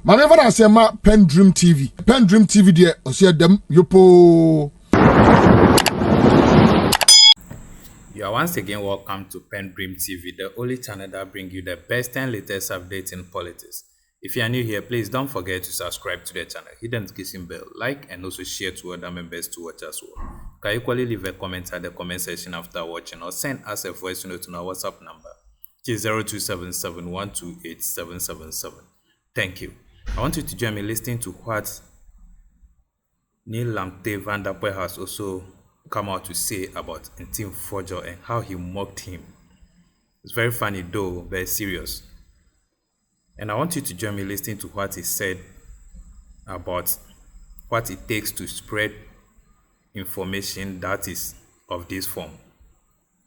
Maneva na sema PENDREAM TV. PENDREAM TV de osia dem yopo. You are once again welcome to PENDREAM TV, the only channel that brings you the best and latest updates in politics. If you are new here, please don't forget to subscribe to the channel, hit the notification bell, like, and also share to other members to watch as well. You can equally leave a comment at the comment section after watching, or send us a voice note on our WhatsApp number, which is 0277128777. Thank you. I want you to join me listening to what Lante has also come out to say about Ntim Fourdjo and how he mocked him. It's very funny though, very serious. And I want you to join me listening to what he said about what it takes to spread information that is of this form.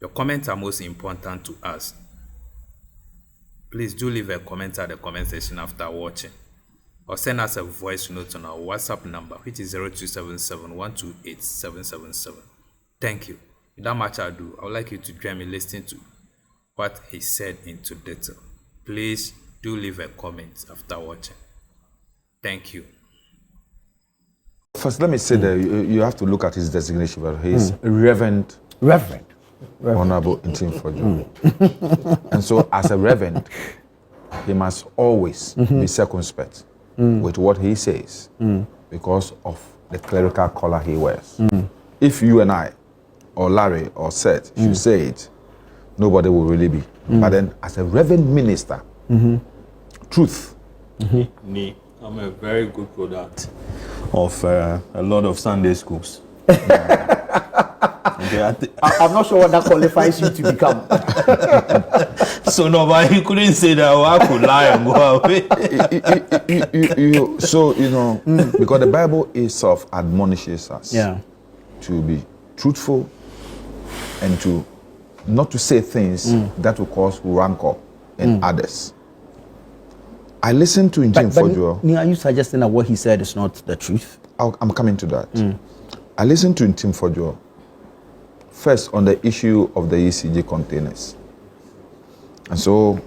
Your comments are most important to us. Please do leave a comment at the comment section after watching, or send us a voice note on our WhatsApp number, which is 0277128777. Thank you. Without much ado, I would like you to join me listening to what he said into detail. Please do leave a comment after watching. Thank you. First, let me say that you have to look at his designation. He's Reverend. Honorable Ntim Fourdjo. And so, as a Reverend, he must always be circumspect with what he says because of the clerical collar he wears. If you and I, or Larry, or Seth should say it, nobody will really be. But then, as a Reverend minister, truth. Me, I'm a very good product of a lot of Sunday schools. I'm not sure what that qualifies you to become. So no, but he couldn't say that I could lie and go away. Because the Bible itself admonishes us to be truthful and to not to say things that will cause rancor in others. I listened to Ntim Fourdjo. Are you suggesting that what he said is not the truth? I'm coming to that. I listened to Ntim Fourdjo first on the issue of the ECG containers. And so,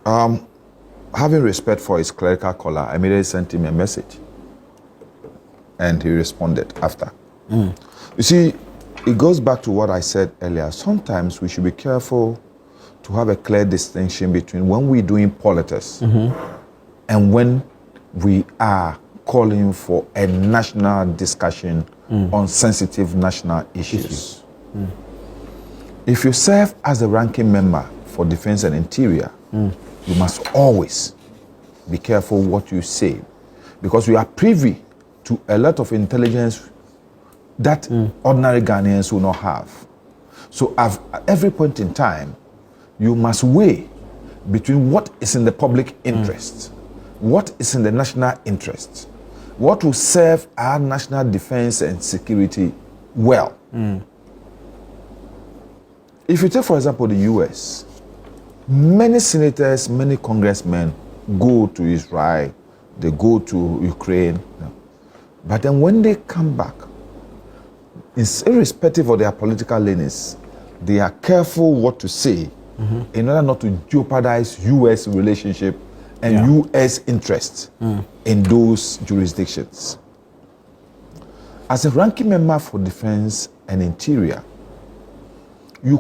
having respect for his clerical collar, I immediately sent him a message. And he responded after. You see, it goes back to what I said earlier. Sometimes we should be careful to have a clear distinction between when we're doing politics and when we are calling for a national discussion on sensitive national issues. If you serve as a ranking member for Defense and Interior, you must always be careful what you say, because we are privy to a lot of intelligence that ordinary Ghanaians will not have. So at every point in time, you must weigh between what is in the public interest, what is in the national interest, what will serve our national defense and security well. If you take, for example, the US, many senators, many congressmen go to Israel, they go to Ukraine, but then when they come back, irrespective of their political leanings, they are careful what to say in order not to jeopardize US relationship and US interests in those jurisdictions. As a ranking member for Defense and Interior, you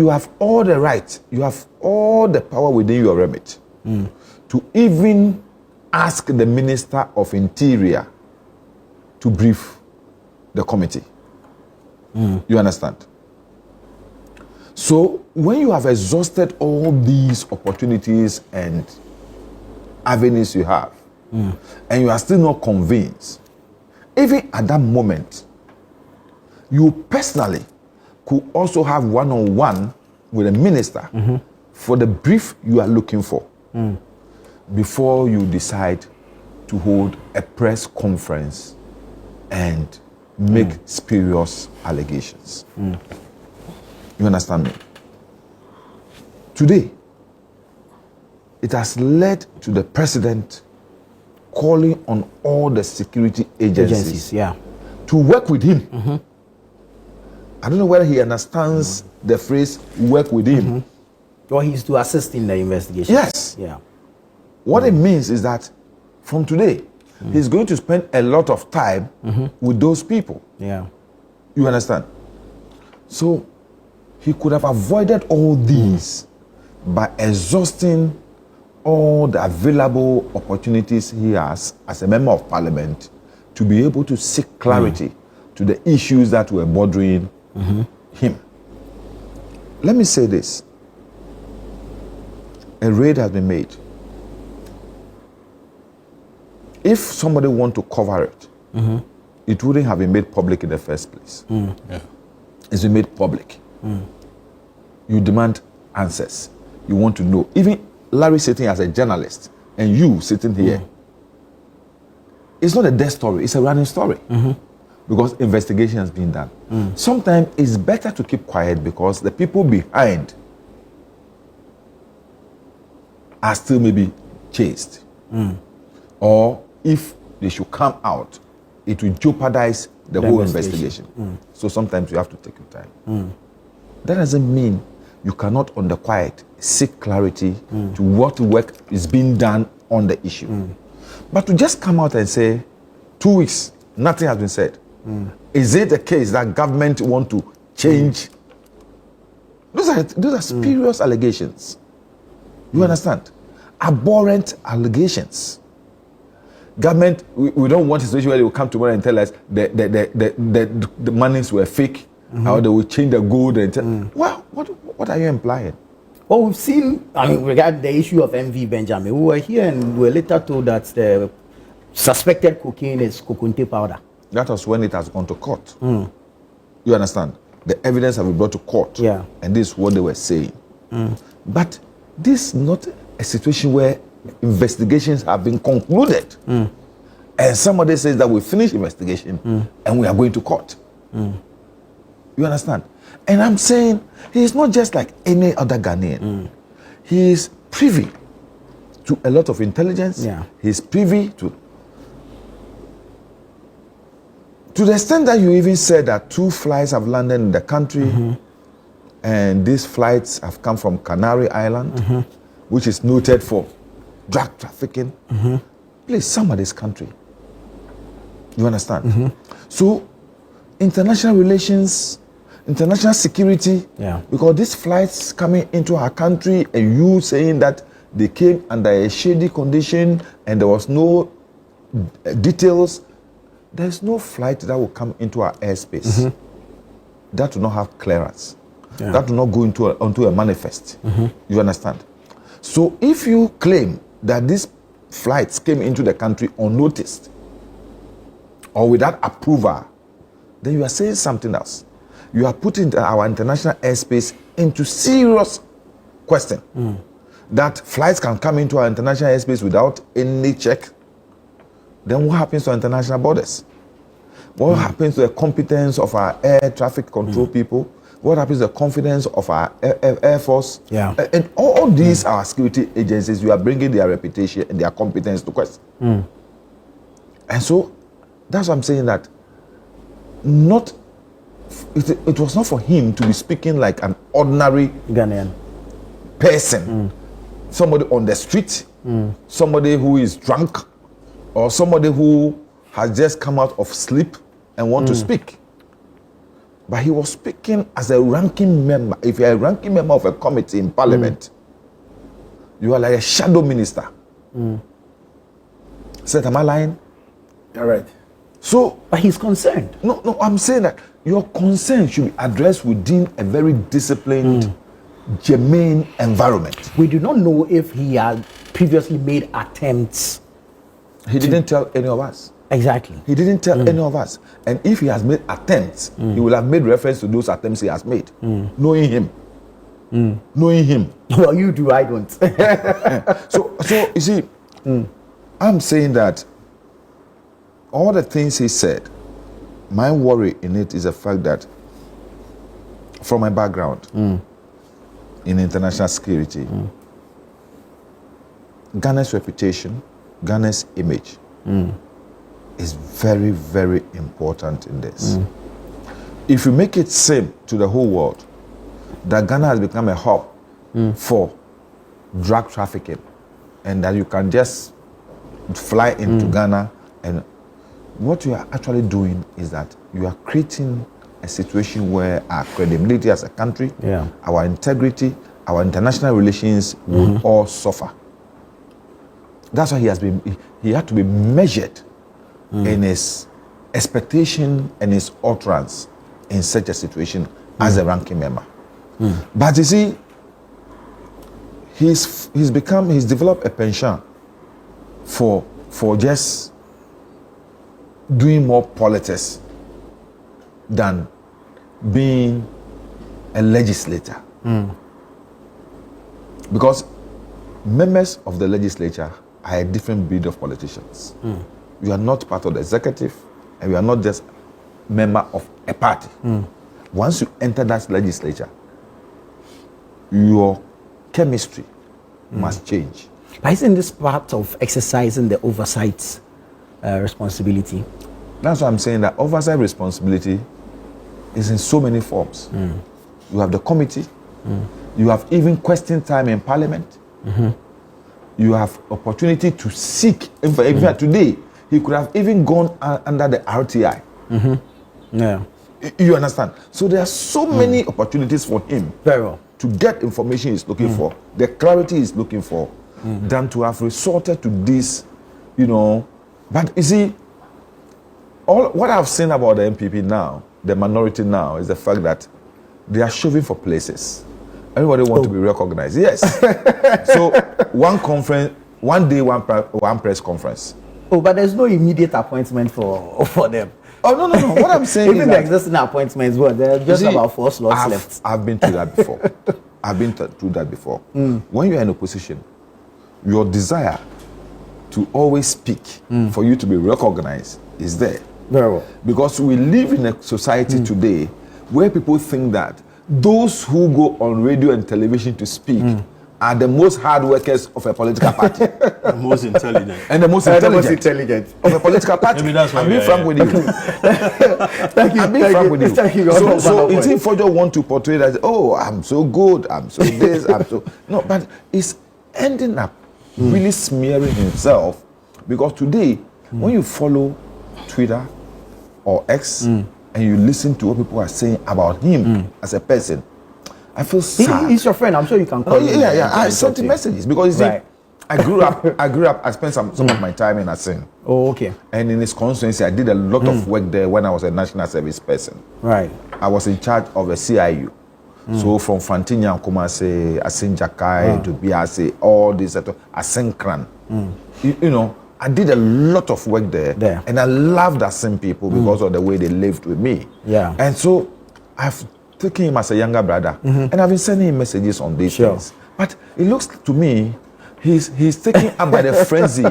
have all the right, you have all the power within your remit to even ask the Minister of Interior to brief the committee. You understand? So when you have exhausted all these opportunities and avenues you have, and you are still not convinced, even at that moment, you personally could also have one-on-one with a minister for the brief you are looking for before you decide to hold a press conference and make spurious allegations. You understand me? Today, it has led to the president calling on all the security agencies to work with him. I don't know whether he understands the phrase work with him. Or he's to assist in the investigation. Yes. What it means is that from today, he's going to spend a lot of time with those people. Yeah. You understand? So he could have avoided all these by exhausting all the available opportunities he has as a member of parliament to be able to seek clarity to the issues that were bothering him. Let me say this. A raid has been made. If somebody want to cover it, it wouldn't have been made public in the first place. Yeah. It's been made public. You demand answers. You want to know. Even Larry sitting as a journalist and you sitting here, it's not a death story, it's a running story. Because investigation has been done. Sometimes it's better to keep quiet because the people behind are still maybe chased. Or if they should come out, it will jeopardize the whole investigation. So sometimes you have to take your time. That doesn't mean you cannot, on the quiet, seek clarity to what work is being done on the issue. But to just come out and say, 2 weeks, nothing has been said. Is it the case that government want to change? Those are spurious allegations. You understand? Abhorrent allegations. Government, we don't want a situation where they will come tomorrow and tell us the monies were fake, or they will change the gold. And well, what are you implying? Well, we've seen, regarding the issue of MV Benjamin, we were here and we were later told that the suspected cocaine is coconte powder. That was when it has gone to court. You understand? The evidence have been brought to court. Yeah. And this is what they were saying. But this is not a situation where investigations have been concluded. And somebody says that we finished investigation and we are going to court. You understand? And I'm saying he is not just like any other Ghanaian. He is privy to a lot of intelligence. Yeah. He is privy to the extent that you even said that 2 flights have landed in the country, and these flights have come from Canary Island, which is noted for drug trafficking. Please, somebody's country. You understand? So, international relations, international security, because these flights coming into our country and you saying that they came under a shady condition and there was no details, there's no flight that will come into our airspace that will not have clearance, that will not go onto a manifest. You understand? So if you claim that these flights came into the country unnoticed or without approval, then you are saying something else. You are putting our international airspace into serious question. That flights can come into our international airspace without any check. Then what happens to our international borders? What happens to the competence of our air traffic control people? What happens to the confidence of our Air Force? And all these our security agencies, you are bringing their reputation and their competence to question. And so that's what I'm saying, that it was not for him to be speaking like an ordinary Ghanaian person, somebody on the street, somebody who is drunk, or somebody who has just come out of sleep and want to speak. But he was speaking as a ranking member. If you're a ranking member of a committee in parliament, you are like a shadow minister. Said, am I lying? All right. So, but he's concerned. No, I'm saying that your concern should be addressed within a very disciplined, germane environment. We do not know if he had previously made attempts. He didn't tell any of us. Exactly. He didn't tell any of us. And if he has made attempts, he will have made reference to those attempts he has made. Knowing him. Knowing him. Well, you do, I don't. So you see, I'm saying that all the things he said, my worry in it is the fact that from my background in international security, Ghana's reputation, Ghana's image is very, very important in this. If you make it seem to the whole world that Ghana has become a hub for drug trafficking, and that you can just fly into Ghana. And what you are actually doing is that you are creating a situation where our credibility as a country, our integrity, our international relations will all suffer. That's why he had to be measured in his expectation and his utterance in such a situation as a ranking member. But you see, he's developed a penchant for just doing more politics than being a legislator. Because members of the legislature are a different breed of politicians. You are not part of the executive, and you are not just member of a party. Once you enter that legislature, your chemistry must change. But isn't this part of exercising the oversight responsibility? That's why I'm saying that oversight responsibility is in so many forms. You have the committee, you have even question time in parliament, you have opportunity to seek information. Today, he could have even gone under the RTI. You understand? So there are so many opportunities for him to get information he's looking for, the clarity he's looking for, than to have resorted to this, But you see, what I've seen about the MPP now, the minority now, is the fact that they are shoving for places. Everybody wants to be recognized. Yes. So one day, one press conference. But there's no immediate appointment for them. Oh, no. What I'm saying even is the that existing appointments, there are just about 4 slots left. I've been through that before. When you're in opposition, your desire to always speak for you to be recognized is there. Very well. Because we live in a society today where people think that those who go on radio and television to speak are the most hard workers of a political party. The most intelligent. And the most intelligent of a political party. Maybe that's why I'm being frank with you. Thank you. I'm being frank with you. Thank you. So Ntim Fourdjo want to portray that, I'm so good, I'm so this, I'm so... No, but it's ending up really smearing himself, because today, when you follow Twitter or X and you listen to what people are saying about him as a person, I feel sad. He's your friend. I'm sure you can call him. I sent him messages because you see, I grew up. I spent some of my time in Asin. Oh, okay. And in his constituency, I did a lot of work there when I was a national service person. Right. I was in charge of a CIU. So from Fantinya, Kumase, Asin Jakai, to Biase, all this, Asin Kran. I did a lot of work there. And I loved Asin people because of the way they lived with me. Yeah. And so I've taken him as a younger brother, and I've been sending him messages on these things. But it looks to me, he's taken up by the frenzy.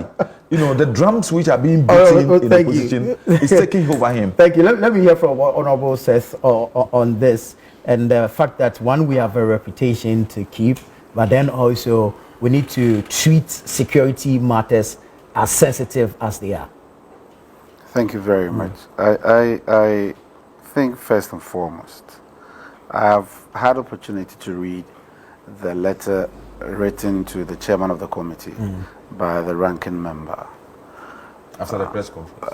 The drums which are being beaten in the position is taking over him. Thank you. Let me hear from what Honorable says on this, and the fact that, one, we have a reputation to keep, but then also we need to treat security matters as sensitive as they are. Thank you very much. I think first and foremost, I have had opportunity to read the letter written to the chairman of the committee by the ranking member. After the press conference.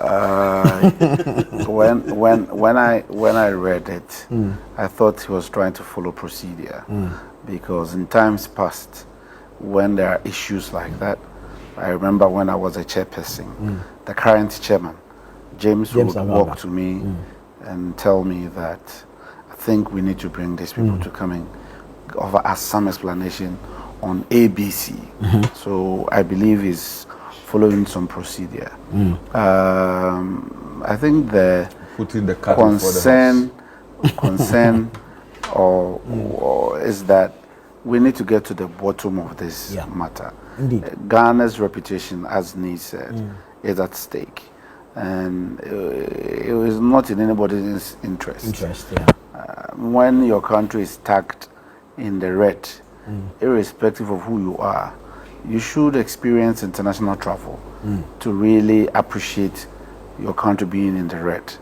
When I read it, I thought he was trying to follow procedure, because in times past, when there are issues like that, I remember when I was a chairperson, the current chairman, James would walk to me and tell me that, I think we need to bring these people to come and offer us some explanation on ABC. So I believe he's following some procedure. I think the concern or is that we need to get to the bottom of this matter. Indeed. Ghana's reputation, as Nee said, is at stake, and it is not in anybody's interest. When your country is tagged in the red, irrespective of who you are, you should experience international travel to really appreciate your country being in the red.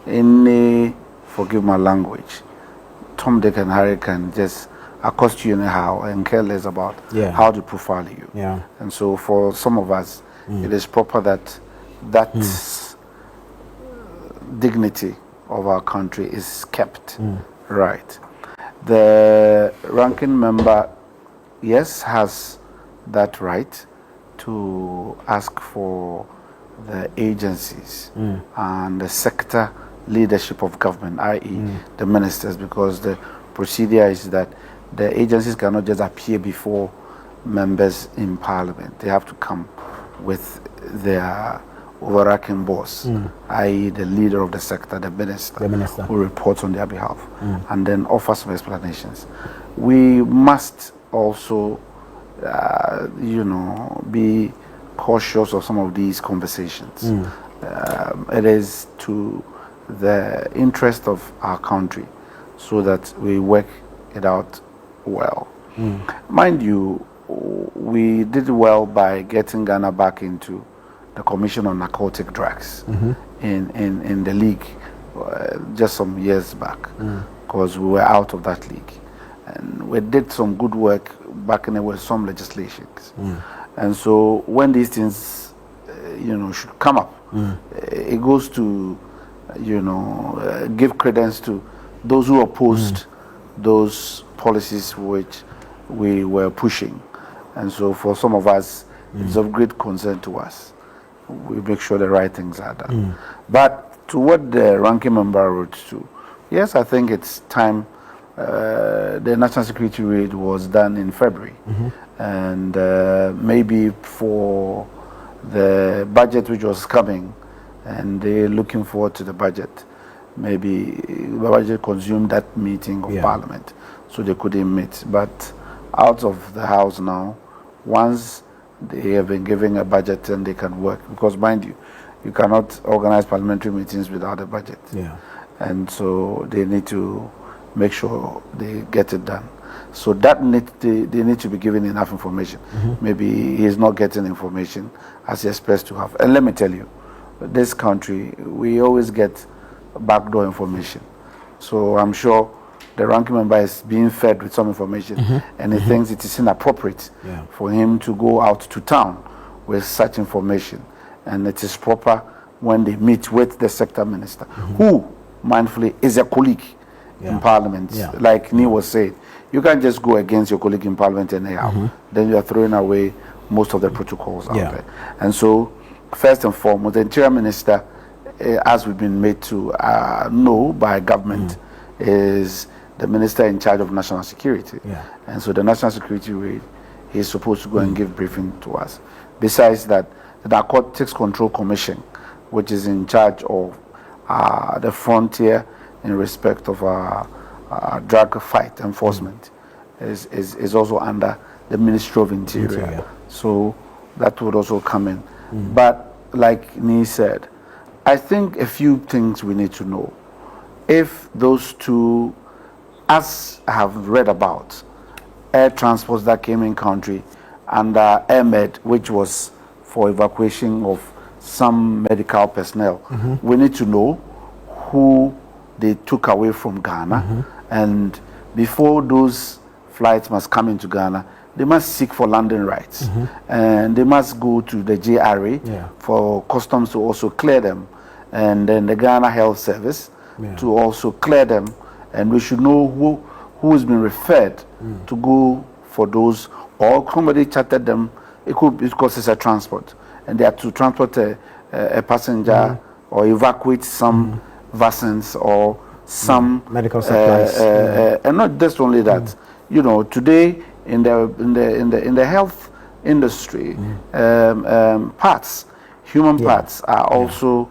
Any, forgive my language, Tom, Dick and Harry can just accost you anyhow and care less about how to profile you. And so for some of us, it is proper that dignity of our country is kept. Right. The ranking member, yes, has that right to ask for the agencies and the sector leadership of government, i.e. the ministers, because the procedure is that the agencies cannot just appear before members in parliament. They have to come with their overarching boss, i.e. the leader of the sector, the minister, who reports on their behalf, and then offer some explanations. We must also, be cautious of some of these conversations. It is to the interest of our country so that we work it out well. Mind you, we did well by getting Ghana back into the Commission on Narcotic Drugs in the league just some years back, because we were out of that league. And we did some good work back in there with some legislations. And so when these things, should come up, it goes to, give credence to those who opposed those policies which we were pushing. And so for some of us, it's of great concern to us. We make sure the right things are done. But to what the ranking member wrote to, yes, I think it's time. The national security raid was done in February, and maybe for the budget which was coming, and they're looking forward to the budget, maybe the budget consumed that meeting of Parliament, so they couldn't meet. But out of the House now, once they have been given a budget and they can work, because mind you, you cannot organize parliamentary meetings without a budget, and so they need to make sure they get it done. So that they need to be given enough information. Maybe he is not getting information as he expects to have. And let me tell you, this country, we always get backdoor information. So I'm sure the ranking member is being fed with some information, and he thinks it is inappropriate for him to go out to town with such information. And it is proper when they meet with the sector minister, who, mindfully, is a colleague in Parliament. Like Neil was saying, you can't just go against your colleague in Parliament anyhow. Then you are throwing away most of the protocols out there. And so, first and foremost, the Interior Minister, as we've been made to know by government, is the Minister in charge of national security. And so the national security raid, he is supposed to go and give briefing to us. Besides that, the Narcotics Control Commission, which is in charge of the frontier in respect of drug fight enforcement, is also under the Ministry of Interior. So that would also come in. But like Nee said, I think a few things we need to know. If those two, as I have read about, air transports that came in country under AirMed, which was for evacuation of some medical personnel, we need to know who they took away from Ghana, and before those flights must come into Ghana, they must seek for landing rights, and they must go to the JRA for customs to also clear them, and then the Ghana Health Service to also clear them, and we should know who has been referred to go for those, or somebody chartered them. It could be because it's a transport, and they have to transport a passenger or evacuate some vaccines or some medical supplies, and not just only that. Today in the health industry, parts, human parts are also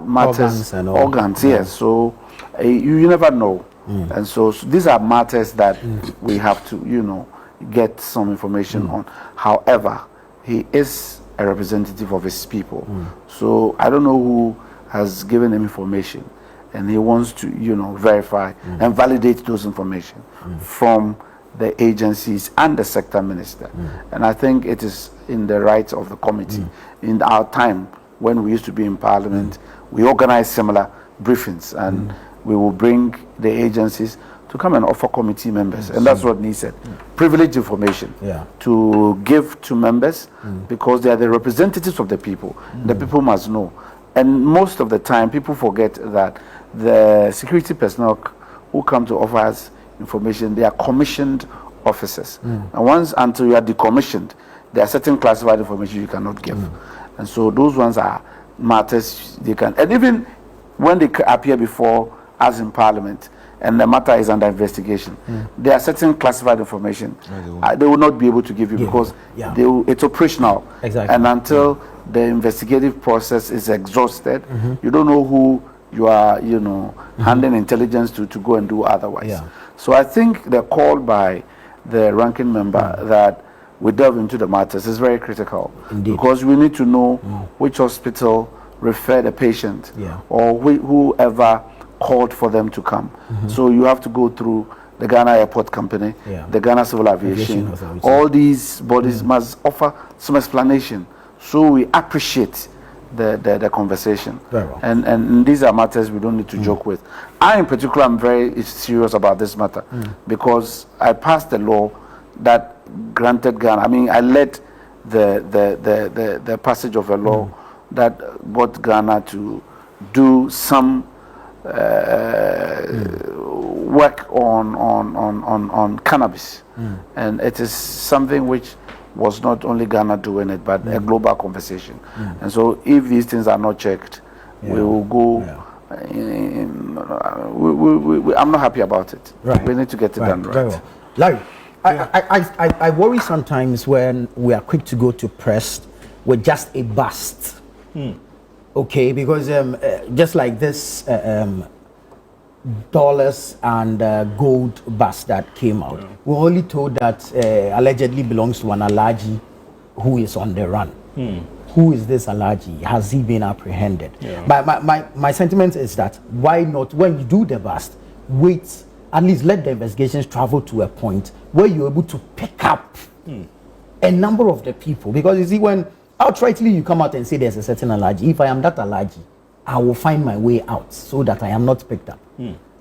matters, organs. Yes, so you never know, and so these are matters that we have to get some information on. However, he is a representative of his people, so I don't know who has given him information, and he wants to verify and validate those information from the agencies and the sector minister. And I think it is in the rights of the committee. In our time when we used to be in Parliament, we organized similar briefings, and we will bring the agencies to to come and offer committee members, and that's what Ni said, privileged information to give to members because they are the representatives of the people. The people must know. And most of the time, people forget that the security personnel who come to offer us information, they are commissioned officers. And until you are decommissioned, there are certain classified information you cannot give. And so those ones are matters they can, and even when they appear before us in Parliament, and the matter is under investigation, there are certain classified information they will not be able to give you because it's operational. And until the investigative process is exhausted, you don't know who you are, handing intelligence to go and do otherwise. So I think the call by the ranking member that we delve into the matters is very critical. Because we need to know which hospital referred a patient or whoever called for them to come. So you have to go through the Ghana Airport Company, the Ghana Civil Aviation. All these bodies must offer some explanation. So we appreciate the conversation. And these are matters we don't need to joke with. I in particular am very serious about this matter because I passed a law that granted Ghana, I led the passage of a law that got Ghana to do some work on cannabis, and it is something which was not only Ghana doing it, but a global conversation. And so, if these things are not checked, we will go. I'm not happy about it. We need to get it done right. Well. Larry, I worry sometimes when we are quick to go to press with just a bust. Okay, because just like this dollars and gold bust that came out, we're only told that allegedly belongs to an Alhaji who is on the run. Who is this Alhaji? Has he been apprehended? But my sentiment is that why not, when you do the bust, wait, at least let the investigations travel to a point where you're able to pick up a number of the people. Because you see, when outrightly you come out and say there's a certain Alhaji, if I am that Alhaji, I will find my way out so that I am not picked up.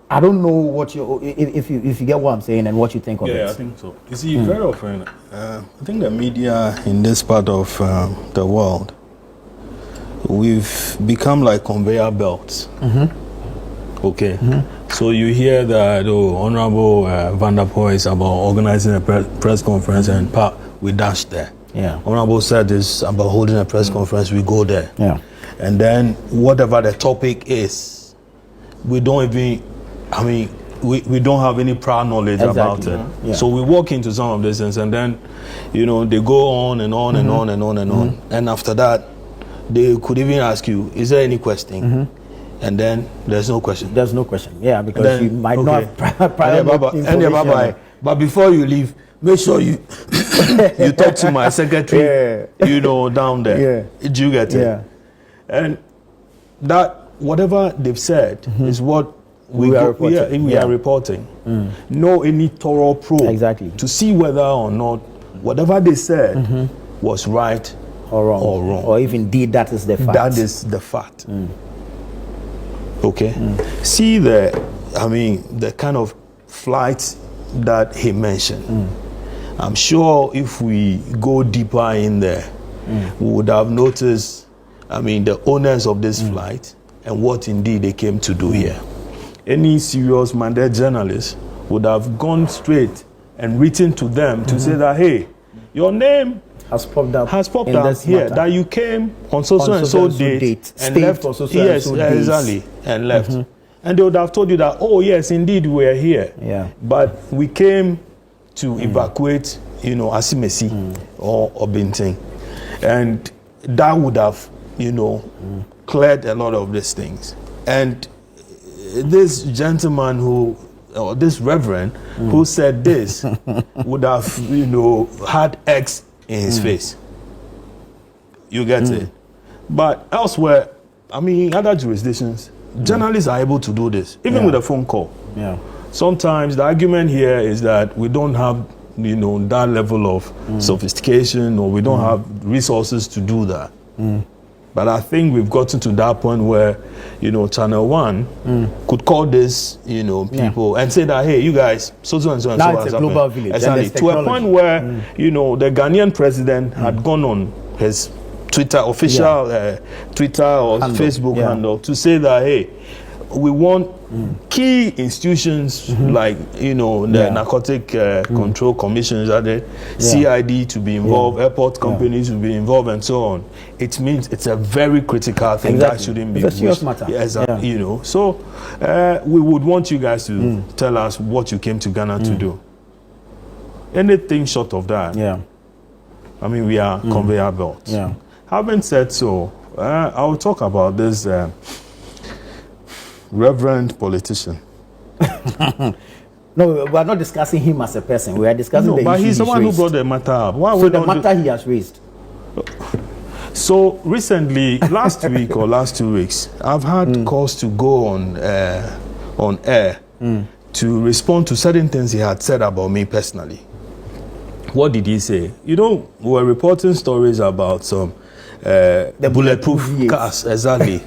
I don't know what if you get what I'm saying and what you think of it. Yeah, I think so. You see, very often, I think the media in this part of the world, we've become like conveyor belts. Okay, so you hear that Honorable Van der Poel is about organizing a press conference, and we dash there. Honorable said this about holding a press conference, we go there. And then whatever the topic is, we don't even, we don't have any prior knowledge about it. So we walk into some of these things, and then, they go on and on and on and on and on. And after that, they could even ask you, is there any question? And then there's no question. There's no question. Yeah, because then, you might not have prior information. But before you leave, make sure you you talk to my secretary, down there. Do you get it? And that whatever they've said is what we are reporting. No any thorough probe to see whether or not whatever they said was right or wrong. Or if indeed that is the fact. That is the fact. Okay. See the kind of flights that he mentioned. I'm sure if we go deeper in there, we would have noticed, the owners of this flight and what indeed they came to do here. Any serious-minded journalist would have gone straight and written to them to say that, hey, your name has popped up here, matter. That you came on so and so date and left for so and so days. Exactly, and left. And they would have told you that, oh yes, indeed we are here. But we came to evacuate, Asimesi or Binting. And that would have, cleared a lot of these things. And this gentleman or this reverend who said this would have, had X in his face. You get it? But elsewhere, other jurisdictions, journalists are able to do this, even with a phone call. Sometimes the argument here is that we don't have, that level of sophistication, or we don't have resources to do that. But I think we've gotten to that point where, you know, Channel 1 could call this, you know, people and say that, hey, you guys, so and so and now so. It's has a happened. global village. Exactly. To a point where, you know, the Ghanaian president had gone on his Twitter, official Twitter or Facebook handle to say that, hey, we want key institutions like, you know, the narcotic control commissions, CID to be involved, airport companies to be involved, and so on. It means it's a very critical thing that shouldn't be. It's a serious matter. You know. So we would want you guys to tell us what you came to Ghana to do. Anything short of that. I mean, we are conveyor belts. Having said so, I'll talk about this. Reverend politician. No, we are not discussing him as a person. We are discussing the issue. But he's the one who brought the matter up. Why so the matter he has raised. So recently, last week or last 2 weeks, I've had calls to go on air to respond to certain things he had said about me personally. What did he say? You know, we were reporting stories about some the bulletproof cars. Exactly.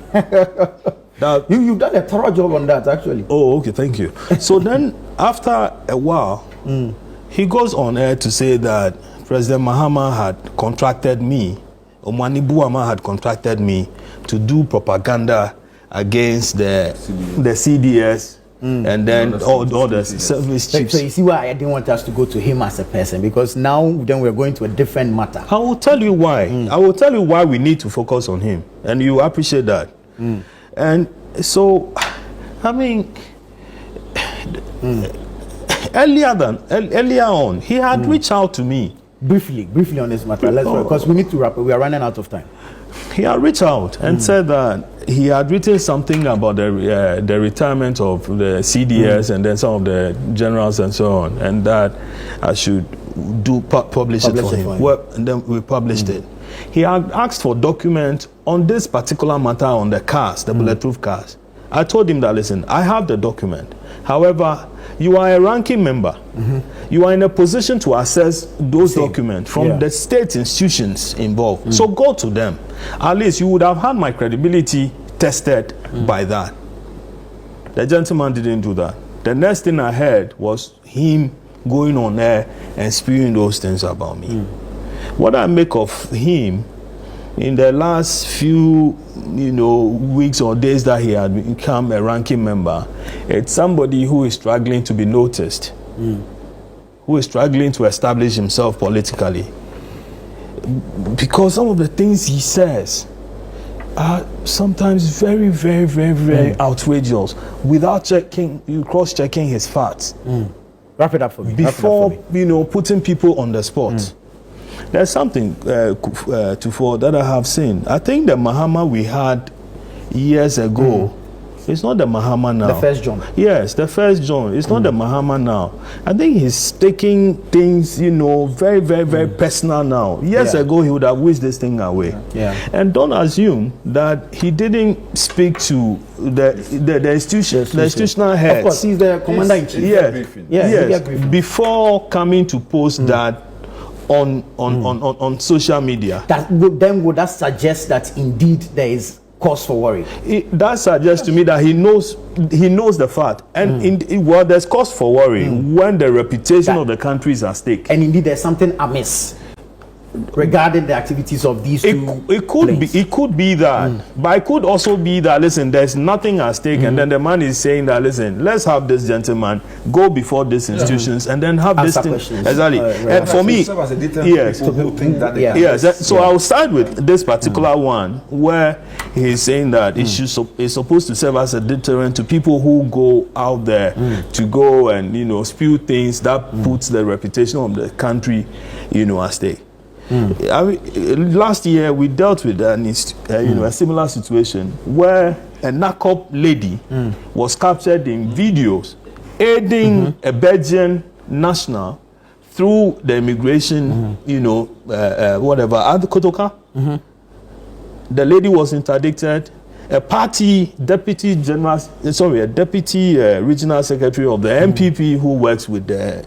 You've done a thorough job on that, actually. Oh, okay, thank you. So then, after a while, he goes on air to say that President Mahama had contracted me, Omani Buama had contracted me to do propaganda against the CDS and then all the service chiefs. So you see why I didn't want us to go to him as a person, because now then we're going to a different matter. I will tell you why. I will tell you why we need to focus on him, and you appreciate that. And so, I mean, earlier on, he had reached out to me. Briefly on this matter, because we need to wrap. We are running out of time. He had reached out and said that he had written something about the retirement of the CDS and then some of the generals and so on, and that I should publish it for him. Well, and then we published it. He had asked for documents on this particular matter on the cars, the bulletproof cars. I told him that, listen, I have the document. However, you are a ranking member. You are in a position to access those documents from the state institutions involved. So go to them. At least you would have had my credibility tested by that. The gentleman didn't do that. The next thing I heard was him going on there and spewing those things about me. What I make of him in the last few, weeks or days that he had become a ranking member, it's somebody who is struggling to be noticed, who is struggling to establish himself politically. Because some of the things he says are sometimes very, very, very, very outrageous without cross-checking his facts. Wrap it up for me. Before, putting people on the spot. There's something that I have seen. I think the Mahama we had years ago, it's not the Mahama now. The first John. Yes, the first John. It's not the Mahama now. I think he's taking things, very, very, very personal now. Years ago, he would have wished this thing away. And don't assume that he didn't speak to the institutional heads. Of course, he's the commander-in-chief. Yes. Before coming to post that on social media. Then would that suggest that indeed there is cause for worry? That suggests to me that he knows the fact, and there's cause for worry when the reputation of the country is at stake. And indeed there's something amiss regarding the activities of these two. It could be that, but it could also be that, listen, there's nothing at stake, and then the man is saying that, listen, let's have this gentleman go before these institutions and then have answer this thing. Questions. Exactly. And for me, so I'll start with this particular one where he's saying that it's supposed to serve as a deterrent to people who go out there to go and spew things that puts the reputation of the country at stake. I mean, last year we dealt with a similar situation where a NACOP lady was captured in videos aiding a Belgian national through the immigration, whatever, at the Kotoka. The lady was interdicted. A deputy regional secretary of the MPP who works with the,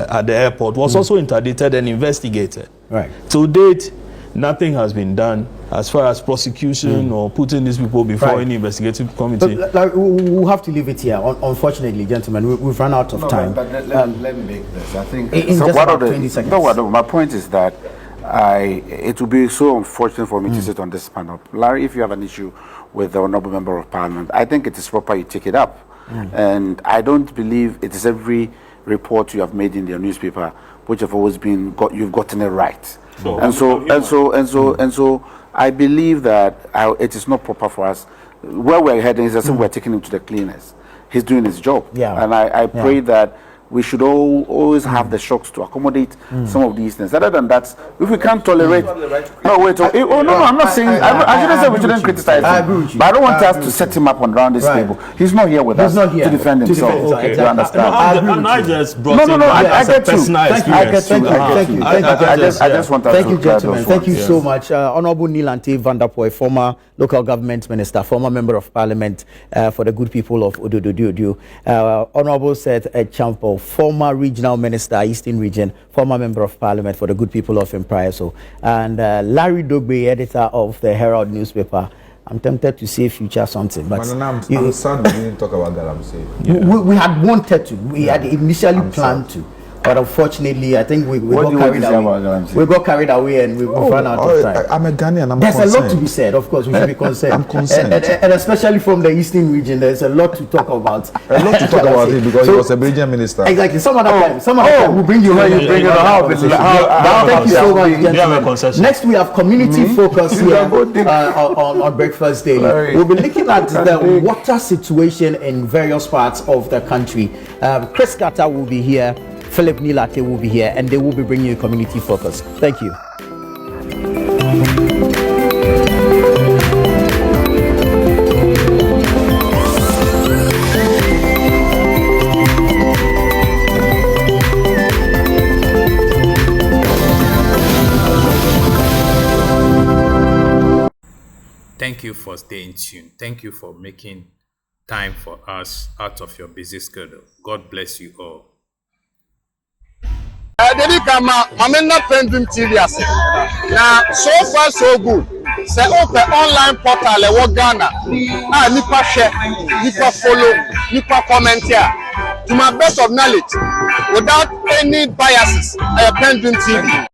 at the airport was also interdicted and investigated. Right. To date, nothing has been done. as far as prosecution or putting these people before any investigative committee. We'll have to leave it here. Unfortunately, gentlemen, we've run out of time. But let me make this. I think in so just about 20 seconds. My point is that it would be so unfortunate for me to sit on this panel. Larry, if you have an issue with the Honourable Member of Parliament, I think it is proper you take it up. And I don't believe it is every report you have made in your newspaper which have always been you've gotten it right. And so I believe that it is not proper for us. Where we're heading is as if we're taking him to the cleaners. He's doing his job. And I pray that we should always have the shocks to accommodate some of these things. Other than that, if we can't tolerate... I'm not saying... I shouldn't say we shouldn't criticize him. But I don't want us to set him up around this table. He's not here with us to defend himself. You understand? I just brought him I get you. Thank you. I just want us to... Thank you, gentlemen. Thank you so much. Honourable Lante van der Poy, former local government minister, former member of parliament for the good people of Odododio. Honourable Seth Champo, former regional minister, Eastern Region, former member of parliament for the good people of Impriaso, and Larry Dogbe, editor of the Herald newspaper. I'm tempted to say future something, but I'm sad we didn't talk about Galamsey. We had wanted to. We had initially planned to. But unfortunately, I think we got carried away. We got carried away and we ran out of time. I'm a Ghanaian. There's a lot to be said, of course. We should be concerned. I'm concerned. And especially from the Eastern region, there's a lot to talk about. A lot to talk about it because he was a regional minister. Exactly. Some other time we'll bring you when you bring it on. Thank you so much, gentlemen. Next, we have community focus here on Breakfast Daily. We'll be looking at the water situation in various parts of the country. Chris Carter will be here. Philip Nilate will be here, and they will be bringing you community focus. Thank you. Thank you for staying tuned. Thank you for making time for us out of your busy schedule. God bless you all. Dedi kama mamena PENDREAM TV ase. Now so far so good. Say open online portal e wo Ghana. Nipa share, nipa follow, nipa comment here. To my best of knowledge, without any biases, PENDREAM TV.